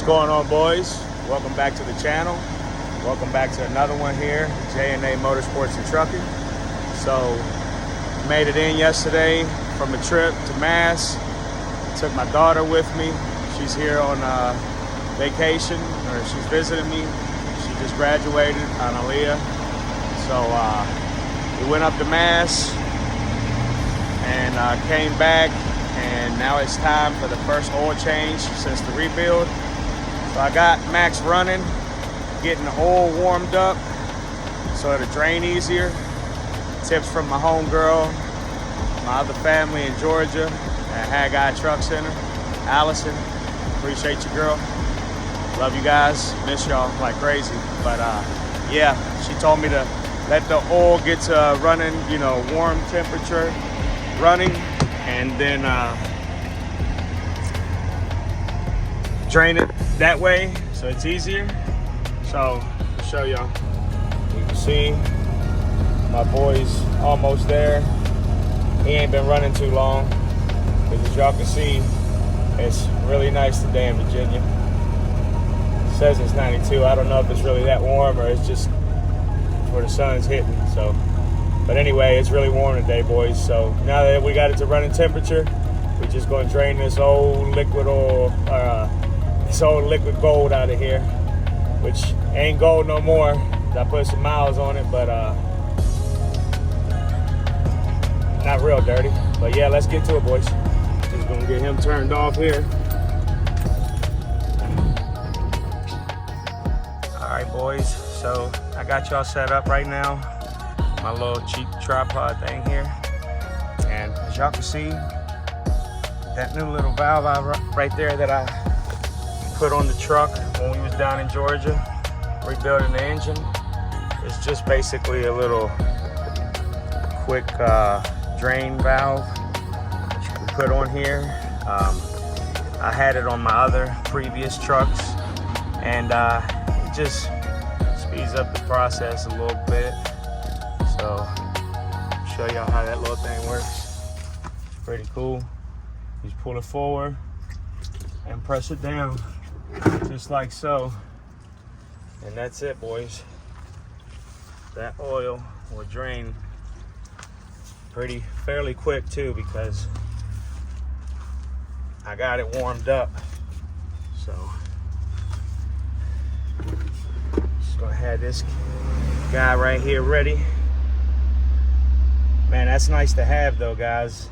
going on, boys? Welcome back to the channel. Welcome back to another one here, J&A Motorsports and Trucking. So, made it in yesterday from a trip to Mass. Took my daughter with me. She's here on vacation, or she's visiting me. She just graduated on Aaliyah. So, we went up to Mass and came back. And now it's time for the first oil change since the rebuild. So I got Max running, getting the oil warmed up so it'll drain easier. Tips from my homegirl, my other family in Georgia at Haggai Truck Center. Allison, appreciate you, girl. Love you guys, miss y'all like crazy. But yeah, she told me to let the oil get to running, you know, warm temperature running, and then drain it that way so it's easier. So I'll show y'all. You can see my boy's almost there. He ain't been running too long, because as y'all can see, it's really nice today in Virginia. It says it's 92. I don't know if it's really that warm or it's just where the sun's hitting. So, but anyway, it's really warm today, boys. So now that we got it to running temperature, we're just going to drain this old liquid oil, this old liquid gold out of here, which ain't gold no more. I put some miles on it, but not real dirty. But yeah, let's get to it, boys. Just gonna get him turned off here. All right, boys. So I got y'all set up right now. My little cheap tripod thing here, and as y'all can see, that new little valve right there that I put on the truck when we was down in Georgia rebuilding the engine, is just basically a little quick drain valve that you can put on here. I had it on my other previous trucks, and it just speeds up the process a little bit. So, show y'all how that little thing works. It's pretty cool. You just pull it forward and press it down, just like so. And that's it, boys. That oil will drain fairly quick too, because I got it warmed up. So, just gonna have this guy right here ready. Man, that's nice to have though, guys.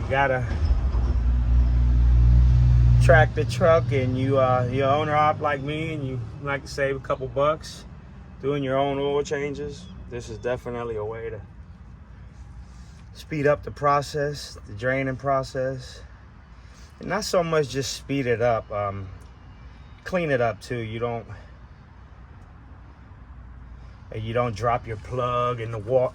You gotta track the truck, and you're owner op like me, and you like to save a couple bucks doing your own oil changes. This is definitely a way to speed up the process, the draining process. And not so much just speed it up, clean it up too. You don't drop your plug in the water.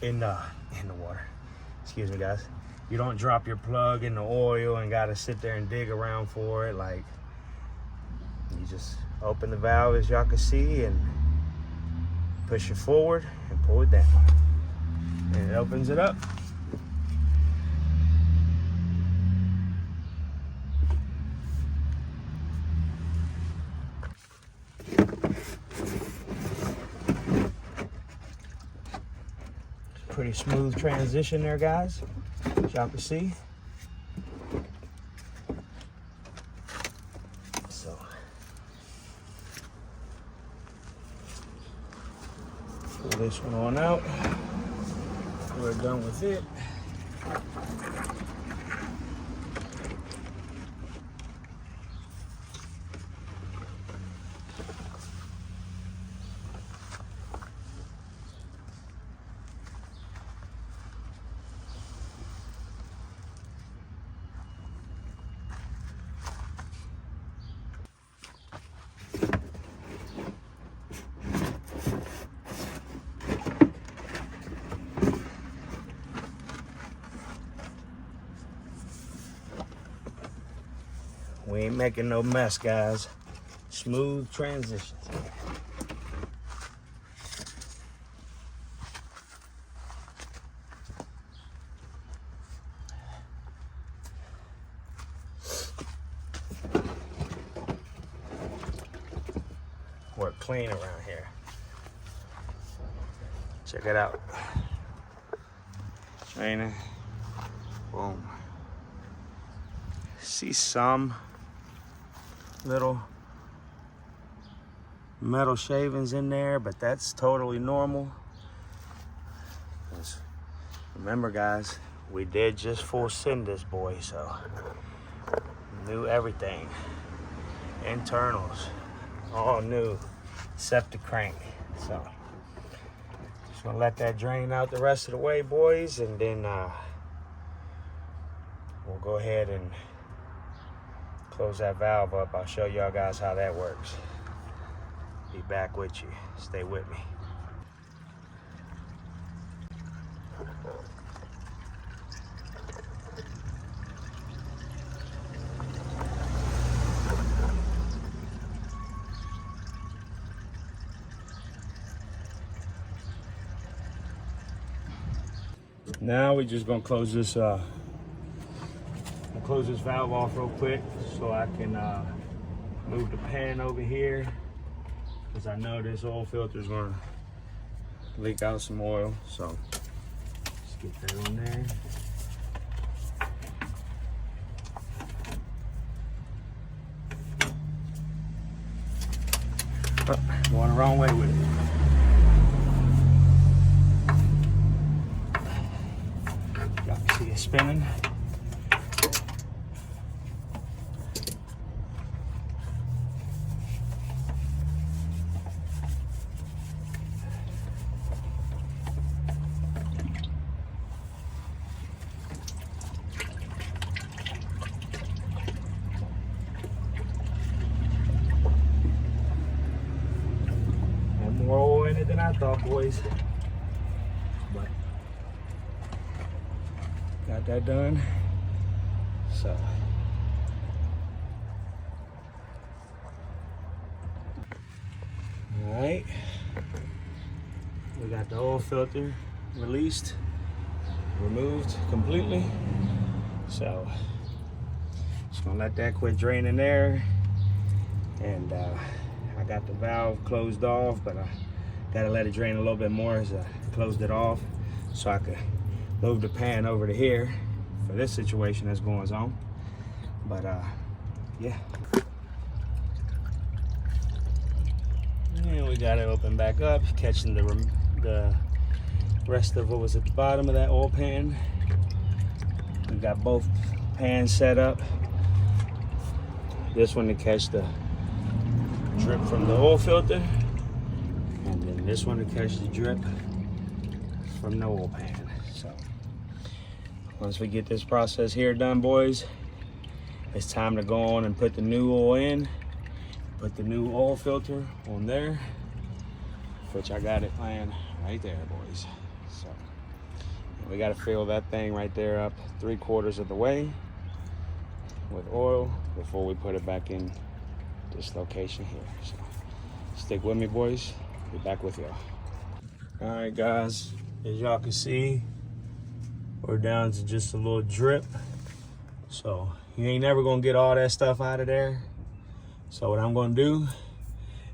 Excuse me, guys. You don't drop your plug in the oil and gotta sit there and dig around for it. Like, you just open the valve, as y'all can see, and push it forward and pull it down, and it opens it up. Pretty smooth transition there, guys, as y'all can see. So, pull this one on out. We're done with it. We ain't making no mess, guys. Smooth transitions. work clean around here. Check it out. Draining. Boom. See some little metal shavings in there, but that's totally normal. Remember guys, we did just full send this boy, so new everything. Internals, all new, except the crank. So just gonna let that drain out the rest of the way, boys, and then we'll go ahead and close that valve up. I'll show y'all guys how that works. Be back with you. Stay with me. Now we're just gonna close this valve off real quick so I can move the pan over here, because I know this oil filter is gonna leak out some oil. So let's get that on there. Oh, going the wrong way with it. Y'all can see it spinning. More oil in it than I thought, boys. But got that done. So all right, we got the oil filter released, removed completely. So just gonna let that quit draining there, and I got the valve closed off, but I gotta let it drain a little bit more as I closed it off, so I could move the pan over to here for this situation that's going on. But yeah. And we got it open back up, catching the rest of what was at the bottom of that oil pan. We got both pans set up. This one to catch the drip from the oil filter, and then this one to catch the drip from the oil pan. So once we get this process here done, boys, it's time to go on and put the new oil in, put the new oil filter on there, which I got it planned right there, boys. So we got to fill that thing right there up 3/4 of the way with oil before we put it back in this location here. So stick with me, boys. Be back with y'all. All right, guys, as y'all can see, we're down to just a little drip. So you ain't never gonna get all that stuff out of there. So what I'm gonna do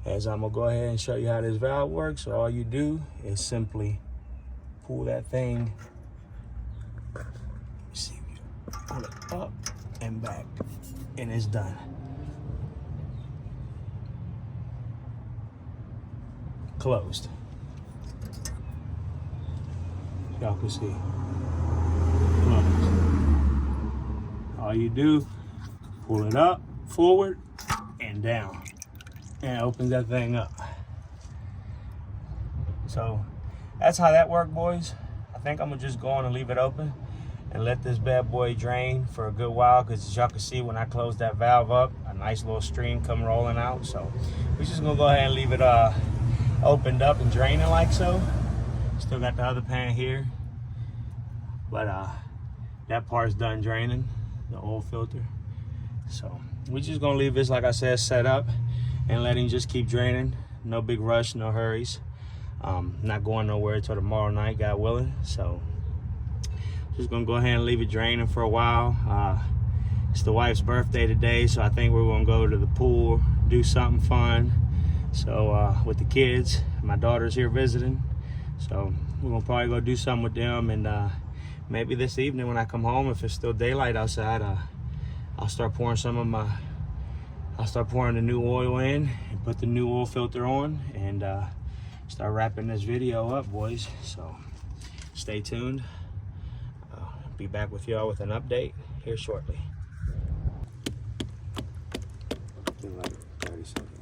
is I'm gonna go ahead and show you how this valve works. So all you do is simply pull that thing, see, pull it up and back, and it's done. Closed. Y'all can see. Closed. All you do, pull it up, forward, and down, and it opens that thing up. So that's how that worked, boys. I think I'm gonna just go on and leave it open and let this bad boy drain for a good while, because as y'all can see, when I close that valve up, a nice little stream come rolling out. So we're just gonna go ahead and leave it opened up and draining like so. Still got the other pan here, but that part's done draining, the oil filter. So we're just gonna leave this, like I said, set up and let him just keep draining. No big rush, no hurries. Not going nowhere till tomorrow night, God willing. So just gonna go ahead and leave it draining for a while. It's the wife's birthday today, so I think we're gonna go to the pool, do something fun. So with the kids, my daughter's here visiting. So we're gonna probably go do something with them, and maybe this evening when I come home, if it's still daylight outside, I'll start pouring the new oil in and put the new oil filter on, and start wrapping this video up, boys. So stay tuned. I'll be back with y'all with an update here shortly. In like 30 seconds.